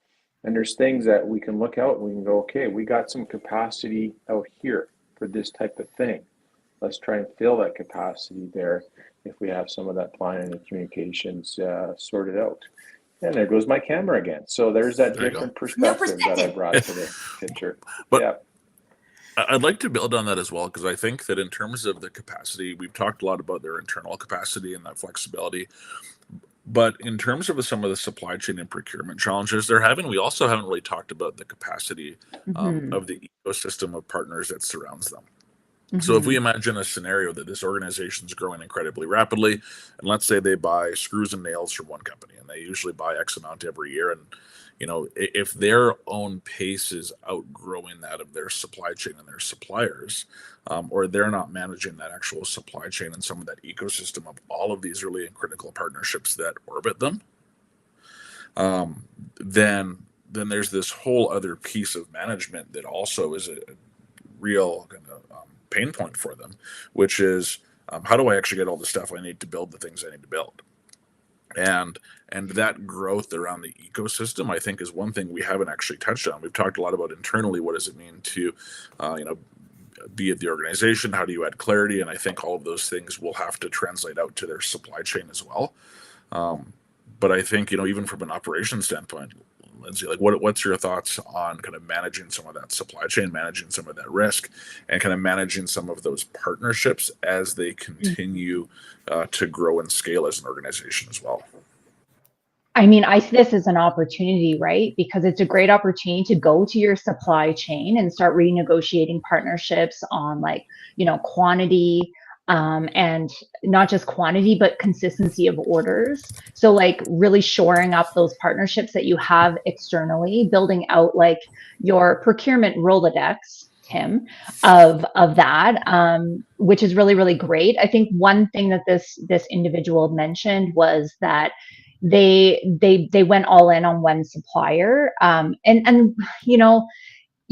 Speaker 3: And there's things that we can look out and we can go, okay, we got some capacity out here for this type of thing. Let's try and fill that capacity there if we have some of that planning and communications sorted out. And there goes my camera again. So there's that different perspective that I brought to the picture.
Speaker 2: But
Speaker 3: yeah.
Speaker 2: I'd like to build on that as well, because I think that in terms of the capacity, we've talked a lot about their internal capacity and that flexibility. But in terms of some of the supply chain and procurement challenges they're having, we also haven't really talked about the capacity of the ecosystem of partners that surrounds them. So if we imagine a scenario that this organization is growing incredibly rapidly, and let's say they buy screws and nails from one company, and they usually buy X amount every year, and if their own pace is outgrowing that of their supply chain and their suppliers, or they're not managing that actual supply chain and some of that ecosystem of all of these really critical partnerships that orbit them, then there's this whole other piece of management that also is a real kind of pain point for them, which is how do I actually get all the stuff I need to build the things I need to build? And that growth around the ecosystem, I think, is one thing we haven't actually touched on. We've talked a lot about internally, what does it mean to, be at the organization? How do you add clarity? And I think all of those things will have to translate out to their supply chain as well. But I think, even from an operations standpoint, Lindsay, like what's your thoughts on kind of managing some of that supply chain, managing some of that risk, and kind of managing some of those partnerships as they continue to grow and scale as an organization as well?
Speaker 5: I mean, I see this as an opportunity, right? Because it's a great opportunity to go to your supply chain and start renegotiating partnerships on, like, quantity, and not just quantity, but consistency of orders. So, like, really shoring up those partnerships that you have externally, building out like your procurement Rolodex, Tim, of that, which is really, really great. I think one thing that this individual mentioned was that they went all in on one supplier, and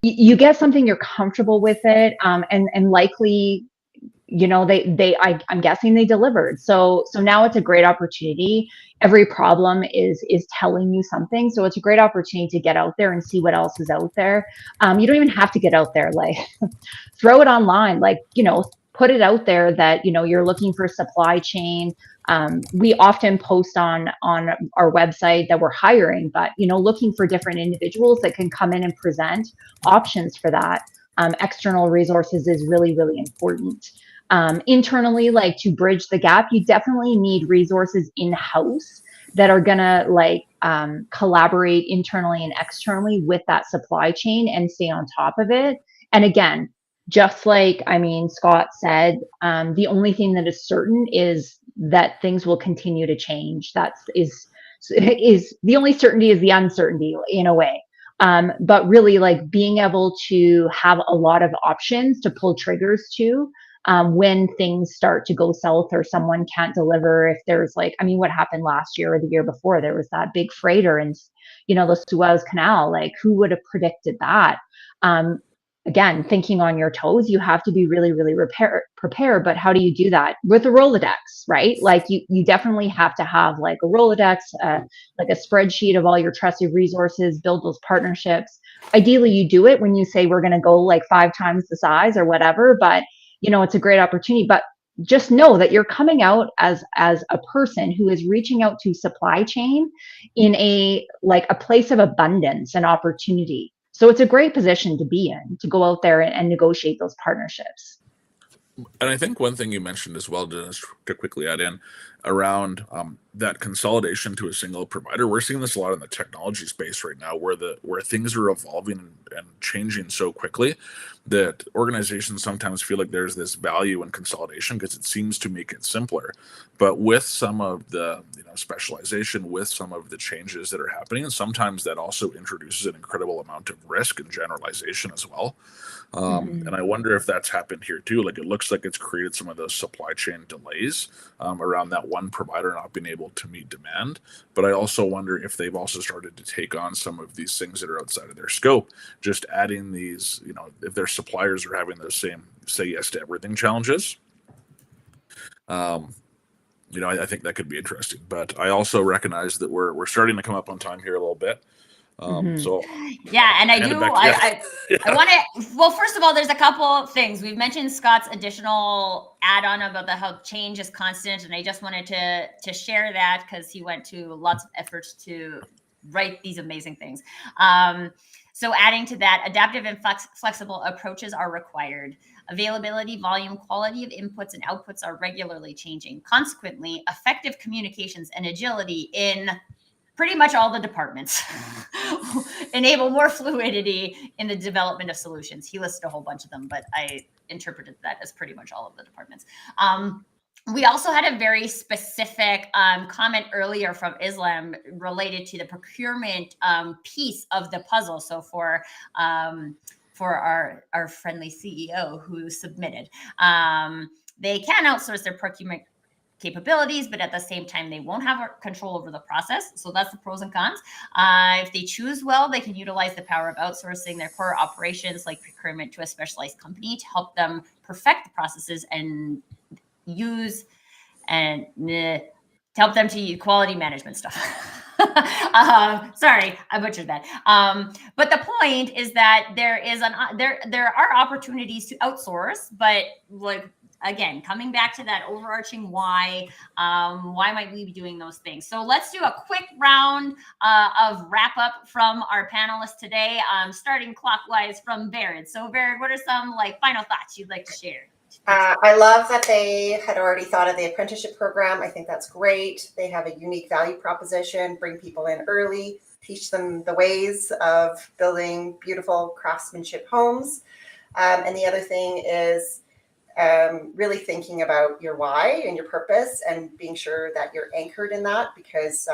Speaker 5: you get something, you're comfortable with it, and likely, I'm guessing they delivered. So now it's a great opportunity. Every problem is telling you something. So it's a great opportunity to get out there and see what else is out there. You don't even have to get out there, like throw it online, like, put it out there that, you're looking for supply chain. We often post on our website that we're hiring, but, looking for different individuals that can come in and present options for that. External resources is really, really important. Internally, like, to bridge the gap, you definitely need resources in-house that are gonna collaborate internally and externally with that supply chain and stay on top of it. And again, just like, Scott said, the only thing that is certain is that things will continue to change. Is the only certainty is the uncertainty, in a way. But really, like, being able to have a lot of options to pull triggers to, when things start to go south or someone can't deliver. If there's what happened last year or the year before, there was that big freighter and, the Suez Canal, like, who would have predicted that? Again, thinking on your toes, you have to be really, really prepared. But how do you do that? With a Rolodex, right? Like, you definitely have to have like a Rolodex, like a spreadsheet of all your trusted resources, build those partnerships. Ideally, you do it when you say we're going to go like 5 times the size or whatever, but it's a great opportunity. But just know that you're coming out as a person who is reaching out to supply chain in a place of abundance and opportunity. So it's a great position to be in, to go out there and negotiate those partnerships.
Speaker 2: And I think one thing you mentioned as well, Dennis, to quickly add in around that consolidation to a single provider. We're seeing this a lot in the technology space right now, where things are evolving and changing so quickly that organizations sometimes feel like there's this value in consolidation because it seems to make it simpler. But with some of the specialization, with some of the changes that are happening, sometimes that also introduces an incredible amount of risk and generalization as well. And I wonder if that's happened here too. Like, it looks like it's created some of those supply chain delays around that one provider not being able to meet demand. But I also wonder if they've also started to take on some of these things that are outside of their scope, just adding these, if their suppliers are having those same say yes to everything challenges. I think that could be interesting. But I also recognize that we're starting to come up on time here a little bit. So
Speaker 1: yeah, and I want to, well, first of all, there's a couple of things. We've mentioned Scott's additional add-on about how change is constant, and I just wanted to share that because he went to lots of efforts to write these amazing things. So adding to that, adaptive and flexible approaches are required. Availability, volume, quality of inputs and outputs are regularly changing. Consequently, effective communications and agility in pretty much all the departments enable more fluidity in the development of solutions. He listed a whole bunch of them, but I interpreted that as pretty much all of the departments. We also had a very specific comment earlier from Islam related to the procurement piece of the puzzle. So for our friendly CEO who submitted, they can outsource their procurement capabilities, but at the same time, they won't have control over the process. So that's the pros and cons. If they choose well, they can utilize the power of outsourcing their core operations like procurement to a specialized company to help them perfect the processes and to help them to use quality management stuff. Sorry, I butchered that. But the point is that there are opportunities to outsource, but like again, coming back to that overarching why might we be doing those things? So let's do a quick round of wrap up from our panelists today, starting clockwise from Baird. So Baird, what are some like final thoughts you'd like to share?
Speaker 6: I love that they had already thought of the apprenticeship program. I think that's great. They have a unique value proposition, bring people in early, teach them the ways of building beautiful craftsmanship homes. And the other thing is really thinking about your why and your purpose and being sure that you're anchored in that, because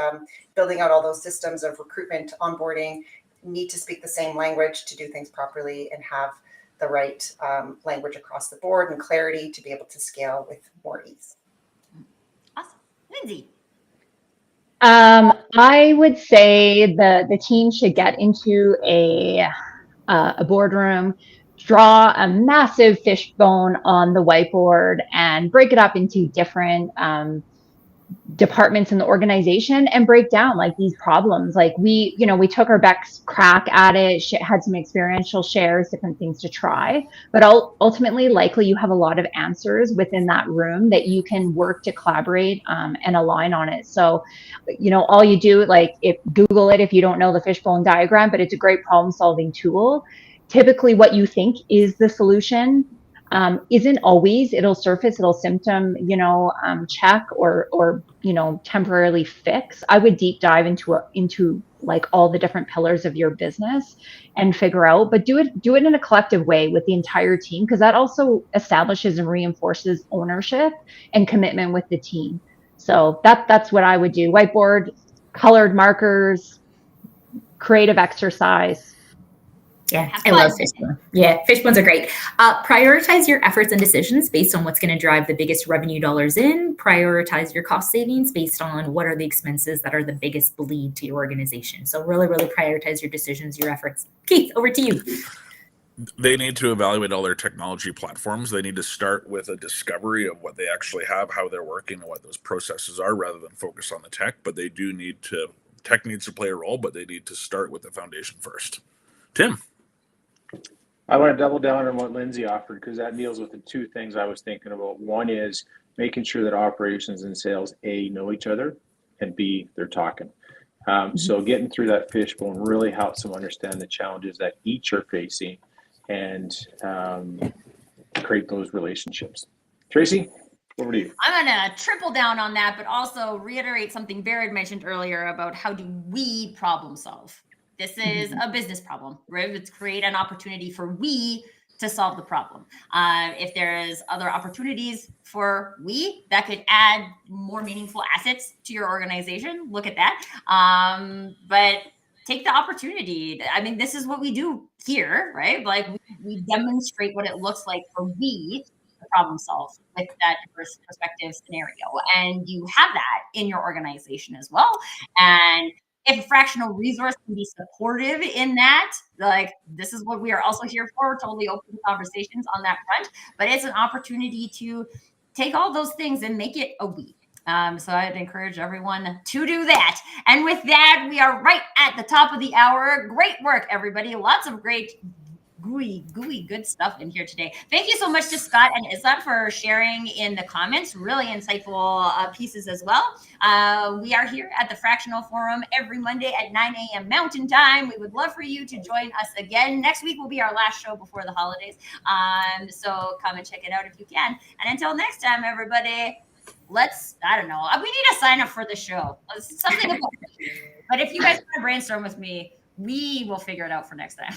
Speaker 6: building out all those systems of recruitment, onboarding, need to speak the same language to do things properly and have the right language across the board and clarity to be able to scale with more ease.
Speaker 1: Awesome. Lindsay.
Speaker 5: I would say the team should get into a boardroom, draw a massive fishbone on the whiteboard and break it up into different departments in the organization and break down like these problems. Like we took our best crack at it, had some experiential shares, different things to try, but ultimately likely you have a lot of answers within that room that you can work to collaborate and align on it. So, all you do, like Google it if you don't know the fishbone diagram, but it's a great problem solving tool. Typically what you think is the solution isn't always. It'll surface, it'll symptom, check or temporarily fix. I would deep dive into like all the different pillars of your business and figure out, but do it in a collective way with the entire team, because that also establishes and reinforces ownership and commitment with the team. So that's what I would do. Whiteboard, colored markers, creative exercise.
Speaker 4: Yeah, I love fishbone. Yeah, fishbones are great. Prioritize your efforts and decisions based on what's going to drive the biggest revenue dollars in. Prioritize your cost savings based on what are the expenses that are the biggest bleed to your organization. So really, really prioritize your decisions, your efforts. Keith, over to you.
Speaker 2: They need to evaluate all their technology platforms. They need to start with a discovery of what they actually have, how they're working, and what those processes are, rather than focus on the tech. But they do need to, tech needs to play a role, but they need to start with the foundation first. Tim.
Speaker 3: I want to double down on what Lindsay offered, because that deals with the two things I was thinking about. One is making sure that operations and sales, A, know each other, and B, they're talking. So getting through that fishbone really helps them understand the challenges that each are facing and create those relationships. Tracy, over to you.
Speaker 1: I'm going to triple down on that, but also reiterate something Baird mentioned earlier about how do we problem solve. This is a business problem, right? Let's create an opportunity for we to solve the problem. If there's other opportunities for we that could add more meaningful assets to your organization, look at that. But take the opportunity. I mean, this is what we do here, right? Like we demonstrate what it looks like for we to problem solve with that diverse perspective scenario. And you have that in your organization as well. And if a fractional resource can be supportive in that, like this is what we are also here for, totally open conversations on that front. But it's an opportunity to take all those things and make it a we. So I'd encourage everyone to do that. And with that, we are right at the top of the hour. Great work, everybody. Lots of great gooey, good stuff in here today. Thank you so much to Scott and Islam for sharing in the comments. Really insightful pieces as well. We are here at the Fractional Forum every Monday at 9 a.m. Mountain Time. We would love for you to join us again. Next week will be our last show before the holidays. So come and check it out if you can. And until next time, everybody, I don't know. We need to sign up for the show. Something about it. But if you guys want to brainstorm with me, we will figure it out for next time.